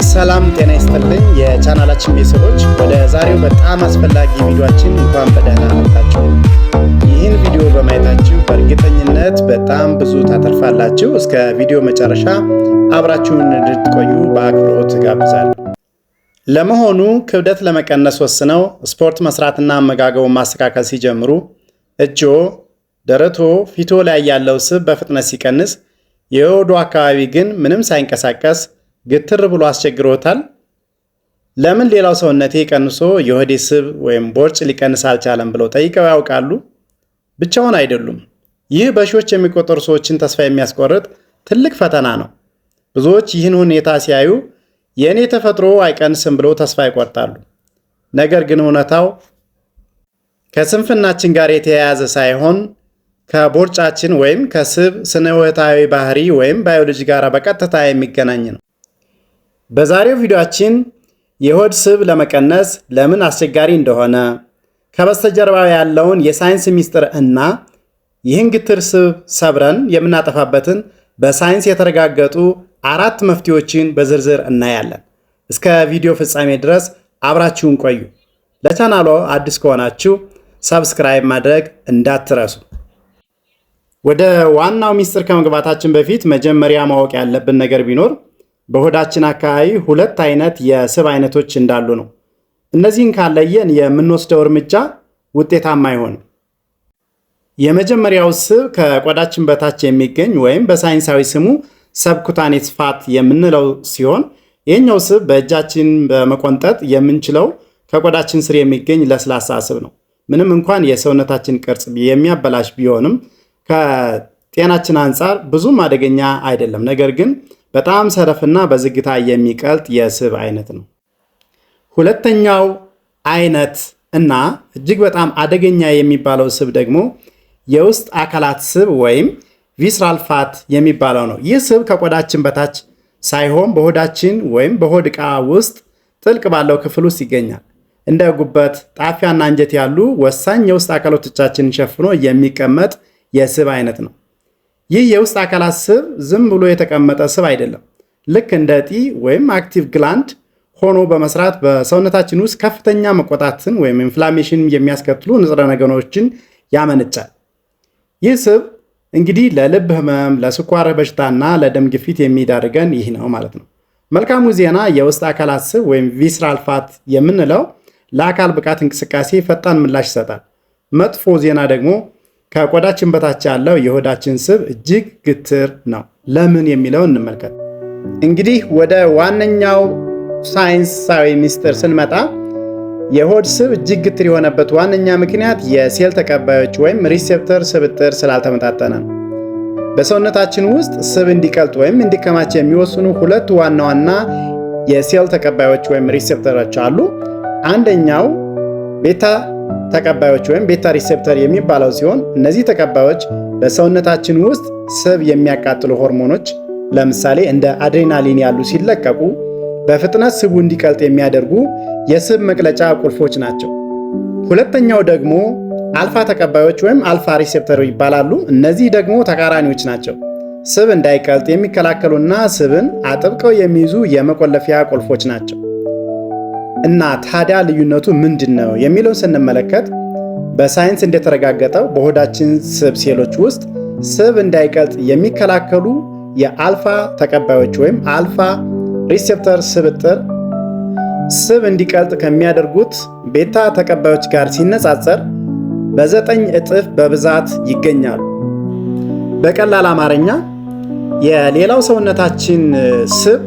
ሰላም ጤና ይስጥልኝ የቻናላችን ቤተሰቦች፣ ወደ ዛሬው በጣም አስፈላጊ ቪዲዮአችን እንኳን በደህና መጣችሁ። ይህን ቪዲዮ በማየታችሁ በእርግጠኝነት በጣም ብዙ ታተርፋላችሁ። እስከ ቪዲዮ መጨረሻ አብራችሁን እንድትቆዩ በአክብሮት ጋብዛለሁ። ለመሆኑ ክብደት ለመቀነስ ወስነው ስፖርት መስራትና አመጋገቡን ማስተካከል ሲጀምሩ እጆ፣ ደረቶ፣ ፊቶ ላይ ያለው ስብ በፍጥነት ሲቀንስ የሆዱ አካባቢ ግን ምንም ሳይንቀሳቀስ ግትር ብሎ አስቸግሮታል? ለምን ሌላው ሰውነቴ ቀንሶ የሆዴ ስብ ወይም ቦርጭ ሊቀንስ አልቻለም ብለው ጠይቀው ያውቃሉ? ብቻውን አይደሉም። ይህ በሺዎች የሚቆጠሩ ሰዎችን ተስፋ የሚያስቆርጥ ትልቅ ፈተና ነው። ብዙዎች ይህን ሁኔታ ሲያዩ የእኔ ተፈጥሮ አይቀንስም ብለው ተስፋ ይቆርጣሉ። ነገር ግን እውነታው ከስንፍናችን ጋር የተያያዘ ሳይሆን ከቦርጫችን ወይም ከስብ ስነ ህይወታዊ ባህሪ ወይም ባዮሎጂ ጋር በቀጥታ የሚገናኝ ነው። በዛሬው ቪዲዮአችን የሆድ ስብ ለመቀነስ ለምን አስቸጋሪ እንደሆነ፣ ከበስተጀርባው ያለውን የሳይንስ ሚስጥር እና ይህን ግትር ስብ ሰብረን የምናጠፋበትን በሳይንስ የተረጋገጡ 4 መፍትሄዎችን በዝርዝር እናያለን። እስከ ቪዲዮ ፍጻሜ ድረስ አብራችሁን ቆዩ። ለቻናሉ አዲስ ከሆናችሁ ሰብስክራይብ ማድረግ እንዳትረሱ። ወደ ዋናው ሚስጥር ከመግባታችን በፊት መጀመሪያ ማወቅ ያለብን ነገር ቢኖር በሆዳችን አካባቢ 2 አይነት የስብ አይነቶች እንዳሉ ነው። እነዚህን ካለየን የምንወስደው እርምጃ ውጤታማ አይሆንም። የመጀመሪያው ስብ ከቆዳችን በታች የሚገኝ ወይም በሳይንሳዊ ስሙ ሰብኩታኔስ ፋት የምንለው ሲሆን ይህኛው ስብ በእጃችን በመቆንጠጥ የምንችለው ከቆዳችን ስር የሚገኝ ለስላሳ ስብ ነው። ምንም እንኳን የሰውነታችን ቅርጽ የሚያበላሽ ቢሆንም ከጤናችን አንጻር ብዙም አደገኛ አይደለም። ነገር ግን በጣም ሰረፍና በዝግታ የሚቀልጥ የስብ አይነት ነው። ሁለተኛው አይነት እና እጅግ በጣም አደገኛ የሚባለው ስብ ደግሞ የውስጥ አካላት ስብ ወይም ቪስራል ፋት የሚባለው ነው። ይህ ስብ ከቆዳችን በታች ሳይሆን በሆዳችን ወይም በሆድ ዕቃ ውስጥ ጥልቅ ባለው ክፍል ውስጥ ይገኛል። እንደ ጉበት፣ ጣፊያና አንጀት ያሉ ወሳኝ የውስጥ አካሎቻችንን ሸፍኖ የሚቀመጥ የስብ አይነት ነው። ይህ የውስጥ አካላት ስብ ዝም ብሎ የተቀመጠ ስብ አይደለም። ልክ እንደ እጢ ወይም አክቲቭ ግላንድ ሆኖ በመስራት በሰውነታችን ውስጥ ከፍተኛ መቆጣትን ወይም ኢንፍላሜሽን የሚያስከትሉ ንጥረ ነገሮችን ያመነጫል። ይህ ስብ እንግዲህ ለልብ ህመም፣ ለስኳር በሽታና ለደም ግፊት የሚዳርገን ይህ ነው ማለት ነው። መልካሙ ዜና የውስጥ አካላት ስብ ወይም ቪስራል ፋት የምንለው ለአካል ብቃት እንቅስቃሴ ፈጣን ምላሽ ይሰጣል። መጥፎ ዜና ደግሞ ከቆዳችን በታች ያለው የሆዳችን ስብ እጅግ ግትር ነው። ለምን የሚለው እንመልከት። እንግዲህ ወደ ዋነኛው ሳይንሳዊ ሚስጥር ስንመጣ የሆድ ስብ እጅግ ግትር የሆነበት ዋነኛ ምክንያት የሴል ተቀባዮች ወይም ሪሴፕተር ስብጥር ስላልተመጣጠነ ነው። በሰውነታችን ውስጥ ስብ እንዲቀልጥ ወይም እንዲከማች የሚወስኑ 2 ዋና ዋና የሴል ተቀባዮች ወይም ሪሴፕተሮች አሉ። አንደኛው ቤታ ተቀባዮች ወይም ቤታ ሪሴፕተር የሚባለው ሲሆን እነዚህ ተቀባዮች በሰውነታችን ውስጥ ስብ የሚያቃጥሉ ሆርሞኖች ለምሳሌ እንደ አድሬናሊን ያሉ ሲለቀቁ በፍጥነት ስቡ እንዲቀልጥ የሚያደርጉ የስብ መቅለጫ ቁልፎች ናቸው። ሁለተኛው ደግሞ አልፋ ተቀባዮች ወይም አልፋ ሪሴፕተር ይባላሉ። እነዚህ ደግሞ ተቃራኒዎች ናቸው። ስብ እንዳይቀልጥ የሚከላከሉና ስብን አጥብቀው የሚይዙ የመቆለፊያ ቁልፎች ናቸው። እና ታዲያ ልዩነቱ ምንድን ነው የሚለውን ስንመለከት በሳይንስ እንደተረጋገጠው በሆዳችን ስብ ሴሎች ውስጥ ስብ እንዳይቀልጥ የሚከላከሉ የአልፋ ተቀባዮች ወይም አልፋ ሪሴፕተር ስብጥር ስብ እንዲቀልጥ ከሚያደርጉት ቤታ ተቀባዮች ጋር ሲነጻጸር በ9 እጥፍ በብዛት ይገኛሉ። በቀላል አማርኛ የሌላው ሰውነታችን ስብ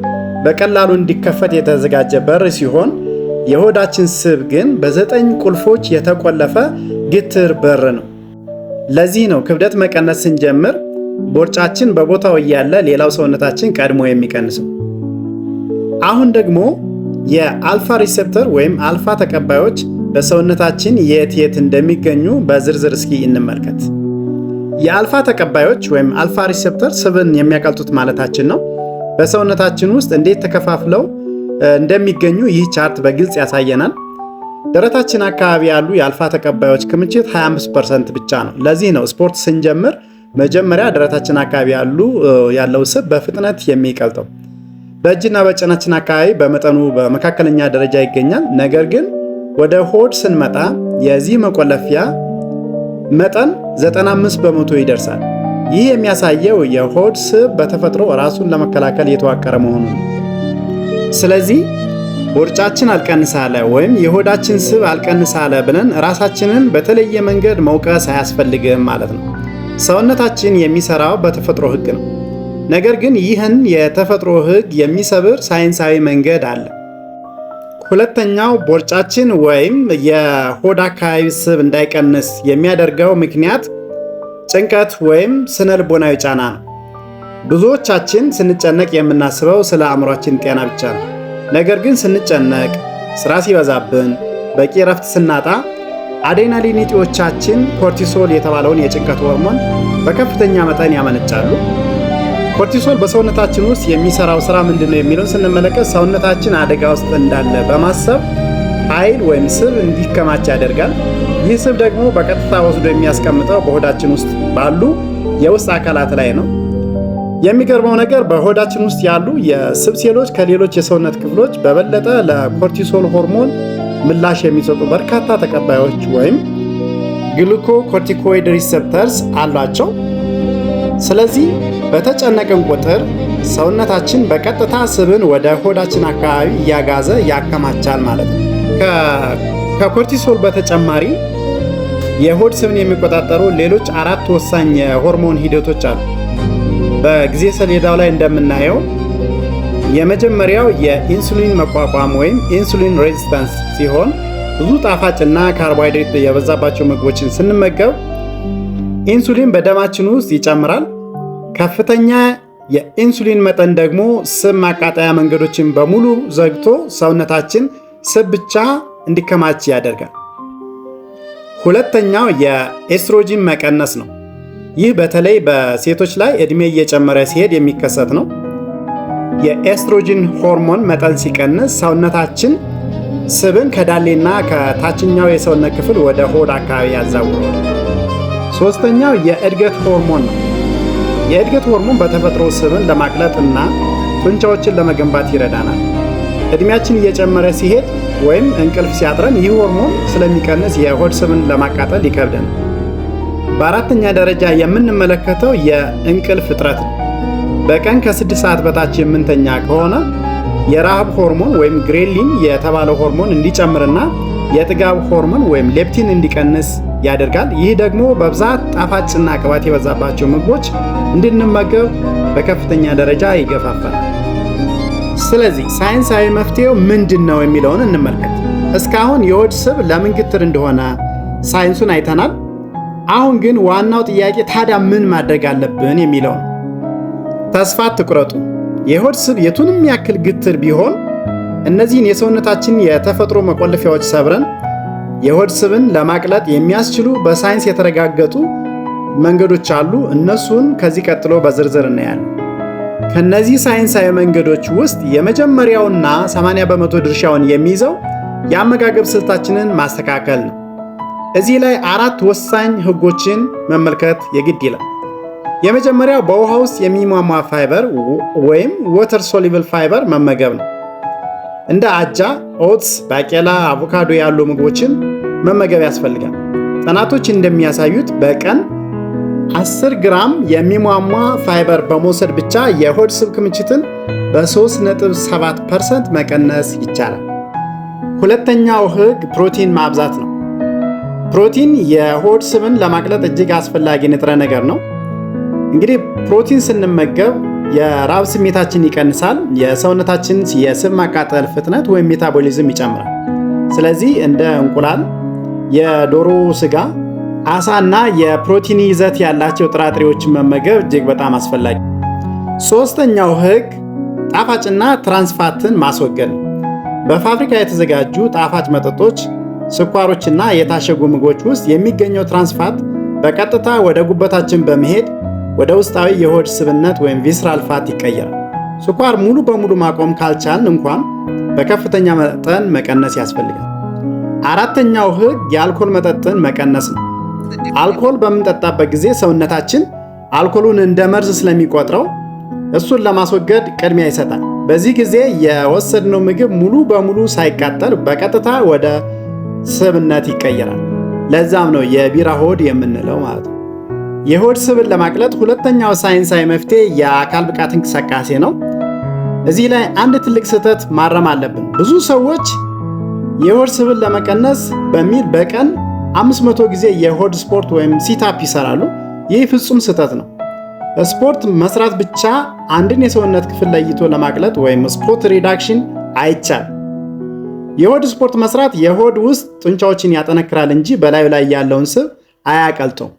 በቀላሉ እንዲከፈት የተዘጋጀ በር ሲሆን የሆዳችን ስብ ግን በ9 ቁልፎች የተቆለፈ ግትር በር ነው። ለዚህ ነው ክብደት መቀነስ ስንጀምር ቦርጫችን በቦታው እያለ ሌላው ሰውነታችን ቀድሞ የሚቀንሰው። አሁን ደግሞ የአልፋ ሪሴፕተር ወይም አልፋ ተቀባዮች በሰውነታችን የት እንደሚገኙ በዝርዝር እስኪ እንመልከት። የአልፋ ተቀባዮች ወይም አልፋ ሪሴፕተር ስብን የሚያቀልጡት ማለታችን ነው። በሰውነታችን ውስጥ እንዴት ተከፋፍለው እንደሚገኙ ይህ ቻርት በግልጽ ያሳየናል። ደረታችን አካባቢ ያሉ የአልፋ ተቀባዮች ክምችት 25% ብቻ ነው። ለዚህ ነው ስፖርት ስንጀምር መጀመሪያ ደረታችን አካባቢ ያለው ስብ በፍጥነት የሚቀልጠው። በእጅና በጭናችን አካባቢ በመጠኑ በመካከለኛ ደረጃ ይገኛል። ነገር ግን ወደ ሆድ ስንመጣ የዚህ መቆለፊያ መጠን 95 በመቶ ይደርሳል። ይህ የሚያሳየው የሆድ ስብ በተፈጥሮ ራሱን ለመከላከል የተዋቀረ መሆኑን። ስለዚህ ቦርጫችን አልቀንሳለ ወይም የሆዳችን ስብ አልቀንሳለ ብለን ራሳችንን በተለየ መንገድ መውቀስ አያስፈልግም ማለት ነው። ሰውነታችን የሚሰራው በተፈጥሮ ሕግ ነው። ነገር ግን ይህን የተፈጥሮ ሕግ የሚሰብር ሳይንሳዊ መንገድ አለ። ሁለተኛው ቦርጫችን ወይም የሆድ አካባቢ ስብ እንዳይቀንስ የሚያደርገው ምክንያት ጭንቀት ወይም ስነ ልቦናዊ ጫና ነው። ብዙዎቻችን ስንጨነቅ የምናስበው ስለ አእምሯችን ጤና ብቻ ነው። ነገር ግን ስንጨነቅ፣ ስራ ሲበዛብን፣ በቂ ረፍት ስናጣ አድሬናሊን እጢዎቻችን ኮርቲሶል የተባለውን የጭንቀት ሆርሞን በከፍተኛ መጠን ያመነጫሉ። ኮርቲሶል በሰውነታችን ውስጥ የሚሰራው ስራ ምንድነው የሚለውን ስንመለከት ሰውነታችን አደጋ ውስጥ እንዳለ በማሰብ ኃይል ወይም ስብ እንዲከማች ያደርጋል። ይህ ስብ ደግሞ በቀጥታ ወስዶ የሚያስቀምጠው በሆዳችን ውስጥ ባሉ የውስጥ አካላት ላይ ነው። የሚገርመው ነገር በሆዳችን ውስጥ ያሉ የስብ ሴሎች ከሌሎች የሰውነት ክፍሎች በበለጠ ለኮርቲሶል ሆርሞን ምላሽ የሚሰጡ በርካታ ተቀባዮች ወይም ግሉኮኮርቲኮይድ ሪሴፕተርስ አሏቸው። ስለዚህ በተጨነቅን ቁጥር ሰውነታችን በቀጥታ ስብን ወደ ሆዳችን አካባቢ እያጋዘ ያከማቻል ማለት ነው። ከኮርቲሶል በተጨማሪ የሆድ ስብን የሚቆጣጠሩ ሌሎች 4 ወሳኝ የሆርሞን ሂደቶች አሉ። በጊዜ ሰሌዳው ላይ እንደምናየው የመጀመሪያው የኢንሱሊን መቋቋም ወይም ኢንሱሊን ሬዚስታንስ ሲሆን ብዙ ጣፋጭና ካርቦሃይድሬት የበዛባቸው ምግቦችን ስንመገብ ኢንሱሊን በደማችን ውስጥ ይጨምራል። ከፍተኛ የኢንሱሊን መጠን ደግሞ ስብ ማቃጠያ መንገዶችን በሙሉ ዘግቶ ሰውነታችን ስብ ብቻ እንዲከማች ያደርጋል። ሁለተኛው የኤስትሮጂን መቀነስ ነው። ይህ በተለይ በሴቶች ላይ ዕድሜ እየጨመረ ሲሄድ የሚከሰት ነው። የኤስትሮጂን ሆርሞን መጠን ሲቀንስ ሰውነታችን ስብን ከዳሌና ከታችኛው የሰውነት ክፍል ወደ ሆድ አካባቢ ያዛውረዋል። ሶስተኛው የእድገት ሆርሞን ነው። የእድገት ሆርሞን በተፈጥሮ ስብን ለማቅለጥና ጡንቻዎችን ለመገንባት ይረዳናል። ዕድሜያችን እየጨመረ ሲሄድ ወይም እንቅልፍ ሲያጥረን ይህ ሆርሞን ስለሚቀንስ የሆድ ስብን ለማቃጠል ይከብደናል። በአራተኛ ደረጃ የምንመለከተው የእንቅልፍ እጥረት ነው። በቀን ከ6 ሰዓት በታች የምንተኛ ከሆነ የረሃብ ሆርሞን ወይም ግሬሊን የተባለው ሆርሞን እንዲጨምርና የጥጋብ ሆርሞን ወይም ሌፕቲን እንዲቀንስ ያደርጋል። ይህ ደግሞ በብዛት ጣፋጭና ቅባት የበዛባቸው ምግቦች እንድንመገብ በከፍተኛ ደረጃ ይገፋፋል። ስለዚህ ሳይንሳዊ መፍትሄው ምንድን ነው የሚለውን እንመልከት። እስካሁን የሆድ ስብ ለምን ግትር እንደሆነ ሳይንሱን አይተናል። አሁን ግን ዋናው ጥያቄ ታዲያ ምን ማድረግ አለብን የሚለው ነው። ተስፋ አትቁረጡ። የሆድ ስብ የቱንም ያክል ግትር ቢሆን እነዚህን የሰውነታችን የተፈጥሮ መቆለፊያዎች ሰብረን የሆድ ስብን ለማቅለጥ የሚያስችሉ በሳይንስ የተረጋገጡ መንገዶች አሉ። እነሱን ከዚህ ቀጥሎ በዝርዝር እናያለን። ከነዚህ ሳይንሳዊ መንገዶች ውስጥ የመጀመሪያውና 80 በመቶ ድርሻውን የሚይዘው የአመጋገብ ስልታችንን ማስተካከል ነው። እዚህ ላይ 4 ወሳኝ ህጎችን መመልከት የግድ ይላል። የመጀመሪያው በውሃ ውስጥ የሚሟሟ ፋይበር ወይም ወተር ሶሉብል ፋይበር መመገብ ነው። እንደ አጃ፣ ኦትስ፣ ባቄላ፣ አቮካዶ ያሉ ምግቦችን መመገብ ያስፈልጋል። ጥናቶች እንደሚያሳዩት በቀን 10 ግራም የሚሟሟ ፋይበር በመውሰድ ብቻ የሆድ ስብ ክምችትን በ3.7% መቀነስ ይቻላል። ሁለተኛው ህግ ፕሮቲን ማብዛት ነው። ፕሮቲን የሆድ ስብን ለማቅለጥ እጅግ አስፈላጊ ንጥረ ነገር ነው። እንግዲህ ፕሮቲን ስንመገብ የራብ ስሜታችን ይቀንሳል፣ የሰውነታችን የስብ ማቃጠል ፍጥነት ወይም ሜታቦሊዝም ይጨምራል። ስለዚህ እንደ እንቁላል፣ የዶሮ ስጋ፣ አሳ እና የፕሮቲን ይዘት ያላቸው ጥራጥሬዎችን መመገብ እጅግ በጣም አስፈላጊ። ሶስተኛው ህግ ጣፋጭና ትራንስፋትን ማስወገድ ነው። በፋብሪካ የተዘጋጁ ጣፋጭ መጠጦች፣ ስኳሮችና የታሸጉ ምግቦች ውስጥ የሚገኘው ትራንስፋት በቀጥታ ወደ ጉበታችን በመሄድ ወደ ውስጣዊ የሆድ ስብነት ወይም ቪስራል ፋት ይቀየራል። ስኳር ሙሉ በሙሉ ማቆም ካልቻልን እንኳን በከፍተኛ መጠን መቀነስ ያስፈልጋል። አራተኛው ህግ የአልኮል መጠጥን መቀነስ ነው። አልኮል በምንጠጣበት ጊዜ ሰውነታችን አልኮሉን እንደ መርዝ ስለሚቆጥረው እሱን ለማስወገድ ቅድሚያ ይሰጣል። በዚህ ጊዜ የወሰድነው ምግብ ሙሉ በሙሉ ሳይቃጠል በቀጥታ ወደ ስብነት ይቀየራል። ለዛም ነው የቢራ ሆድ የምንለው ማለት ነው። የሆድ ስብን ለማቅለጥ ሁለተኛው ሳይንሳዊ መፍትሄ የአካል ብቃት እንቅስቃሴ ነው። እዚህ ላይ አንድ ትልቅ ስህተት ማረም አለብን። ብዙ ሰዎች የሆድ ስብን ለመቀነስ በሚል በቀን 500 ጊዜ የሆድ ስፖርት ወይም ሲታፕ ይሰራሉ። ይህ ፍጹም ስህተት ነው። ስፖርት መስራት ብቻ አንድን የሰውነት ክፍል ለይቶ ለማቅለጥ ወይም ስፖርት ሪዳክሽን አይቻልም። የሆድ ስፖርት መስራት የሆድ ውስጥ ጡንቻዎችን ያጠነክራል እንጂ በላዩ ላይ ያለውን ስብ አያቀልጠውም።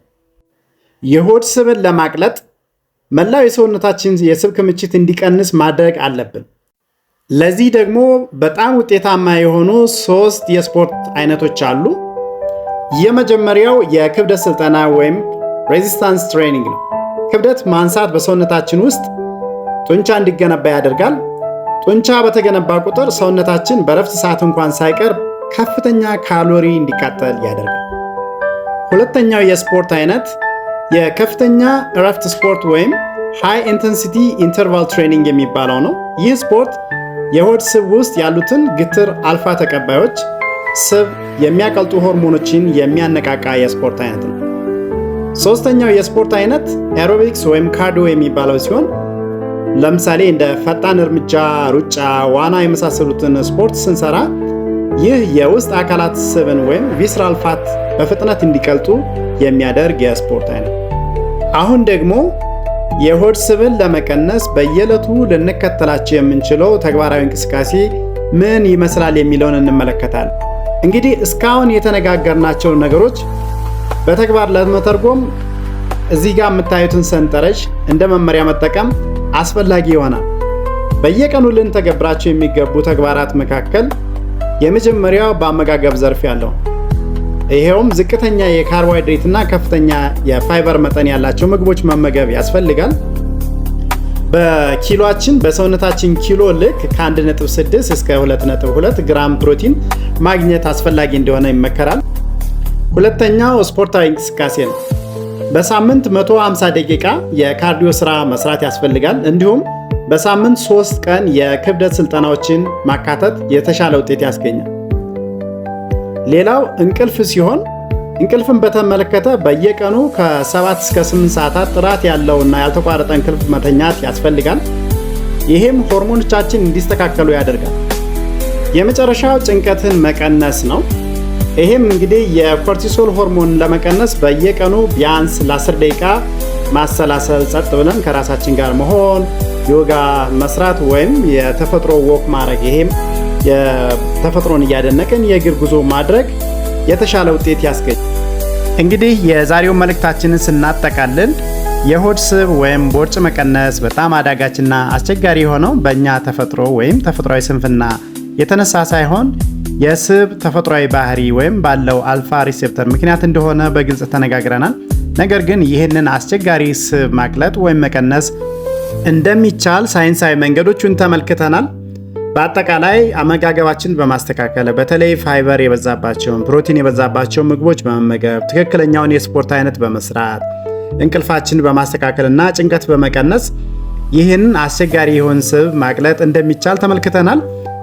የሆድ ስብን ለማቅለጥ መላው የሰውነታችን የስብ ክምችት እንዲቀንስ ማድረግ አለብን። ለዚህ ደግሞ በጣም ውጤታማ የሆኑ 3 የስፖርት አይነቶች አሉ። የመጀመሪያው የክብደት ስልጠና ወይም ሬዚስታንስ ትሬኒንግ ነው። ክብደት ማንሳት በሰውነታችን ውስጥ ጡንቻ እንዲገነባ ያደርጋል። ጡንቻ በተገነባ ቁጥር ሰውነታችን በረፍት ሰዓት እንኳን ሳይቀር ከፍተኛ ካሎሪ እንዲቃጠል ያደርጋል። ሁለተኛው የስፖርት አይነት የከፍተኛ እረፍት ስፖርት ወይም ሃይ ኢንተንሲቲ ኢንተርቫል ትሬኒንግ የሚባለው ነው። ይህ ስፖርት የሆድ ስብ ውስጥ ያሉትን ግትር አልፋ ተቀባዮች ስብ የሚያቀልጡ ሆርሞኖችን የሚያነቃቃ የስፖርት አይነት ነው። ሶስተኛው የስፖርት አይነት ኤሮቢክስ ወይም ካርዲዮ የሚባለው ሲሆን ለምሳሌ እንደ ፈጣን እርምጃ፣ ሩጫ፣ ዋና የመሳሰሉትን ስፖርት ስንሰራ ይህ የውስጥ አካላት ስብን ወይም ቪስራል ፋት በፍጥነት እንዲቀልጡ የሚያደርግ የስፖርት አይነት። አሁን ደግሞ የሆድ ስብን ለመቀነስ በየዕለቱ ልንከተላቸው የምንችለው ተግባራዊ እንቅስቃሴ ምን ይመስላል የሚለውን እንመለከታለን። እንግዲህ እስካሁን የተነጋገርናቸው ነገሮች በተግባር ለመተርጎም እዚህ ጋር የምታዩትን ሰንጠረዥ እንደ መመሪያ መጠቀም አስፈላጊ ይሆናል። በየቀኑ ልንተገብራቸው የሚገቡ ተግባራት መካከል የመጀመሪያው በአመጋገብ ዘርፍ ያለው ይሄውም ዝቅተኛ የካርቦሃይድሬት እና ከፍተኛ የፋይበር መጠን ያላቸው ምግቦች መመገብ ያስፈልጋል። በኪሎአችን በሰውነታችን ኪሎ ልክ ከ1.6 እስከ 2.2 ግራም ፕሮቲን ማግኘት አስፈላጊ እንደሆነ ይመከራል። ሁለተኛው ስፖርታዊ እንቅስቃሴ ነው። በሳምንት 150 ደቂቃ የካርዲዮ ስራ መስራት ያስፈልጋል። እንዲሁም በሳምንት 3 ቀን የክብደት ስልጠናዎችን ማካተት የተሻለ ውጤት ያስገኛል። ሌላው እንቅልፍ ሲሆን እንቅልፍን በተመለከተ በየቀኑ ከ7 እስከ 8 ሰዓታት ጥራት ያለውና ያልተቋረጠ እንቅልፍ መተኛት ያስፈልጋል። ይህም ሆርሞኖቻችን እንዲስተካከሉ ያደርጋል። የመጨረሻው ጭንቀትን መቀነስ ነው። ይህም እንግዲህ የኮርቲሶል ሆርሞን ለመቀነስ በየቀኑ ቢያንስ ለ10 ደቂቃ ማሰላሰል፣ ጸጥ ብለን ከራሳችን ጋር መሆን፣ ዮጋ መስራት ወይም የተፈጥሮ ወክ ማድረግ፣ ይሄም የተፈጥሮን እያደነቅን የእግር ጉዞ ማድረግ የተሻለ ውጤት ያስገኛል። እንግዲህ የዛሬው መልእክታችንን ስናጠቃልል የሆድ ስብ ወይም ቦርጭ መቀነስ በጣም አዳጋችና አስቸጋሪ የሆነው በእኛ ተፈጥሮ ወይም ተፈጥሯዊ ስንፍና የተነሳ ሳይሆን የስብ ተፈጥሯዊ ባህሪ ወይም ባለው አልፋ ሪሴፕተር ምክንያት እንደሆነ በግልጽ ተነጋግረናል። ነገር ግን ይህንን አስቸጋሪ ስብ ማቅለጥ ወይም መቀነስ እንደሚቻል ሳይንሳዊ መንገዶችን ተመልክተናል። በአጠቃላይ አመጋገባችን በማስተካከል በተለይ ፋይበር የበዛባቸውን ፕሮቲን የበዛባቸውን ምግቦች በመመገብ ትክክለኛውን የስፖርት አይነት በመስራት እንቅልፋችን በማስተካከልና ጭንቀት በመቀነስ ይህን አስቸጋሪ የሆነ ስብ ማቅለጥ እንደሚቻል ተመልክተናል።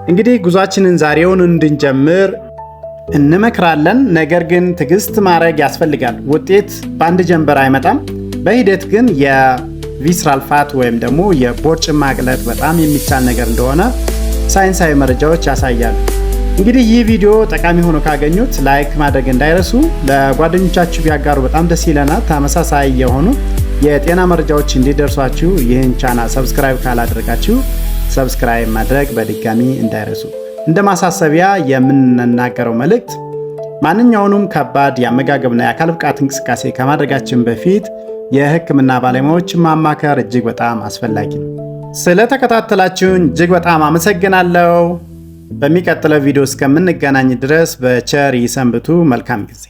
እንግዲህ ጉዟችንን ዛሬውን እንድንጀምር እንመክራለን። ነገር ግን ትዕግስት ማድረግ ያስፈልጋል። ውጤት በአንድ ጀንበር አይመጣም። በሂደት ግን የቪስራል ፋት ወይም ደግሞ የቦርጭ ማቅለጥ በጣም የሚቻል ነገር እንደሆነ ሳይንሳዊ መረጃዎች ያሳያሉ። እንግዲህ ይህ ቪዲዮ ጠቃሚ ሆኖ ካገኙት ላይክ ማድረግ እንዳይረሱ፣ ለጓደኞቻችሁ ቢያጋሩ በጣም ደስ ይለናል። ተመሳሳይ የሆኑ የጤና መረጃዎች እንዲደርሷችሁ ይህን ቻናል ሰብስክራይብ ካላደረጋችሁ ሰብስክራይብ ማድረግ በድጋሚ እንዳይረሱ። እንደ ማሳሰቢያ የምንናገረው መልእክት ማንኛውንም ከባድ የአመጋገብና የአካል ብቃት እንቅስቃሴ ከማድረጋችን በፊት የሕክምና ባለሙያዎችን ማማከር እጅግ በጣም አስፈላጊ ነው። ስለተከታተላችሁን እጅግ በጣም አመሰግናለሁ። በሚቀጥለው ቪዲዮ እስከምንገናኝ ድረስ በቸር ይሰንብቱ። መልካም ጊዜ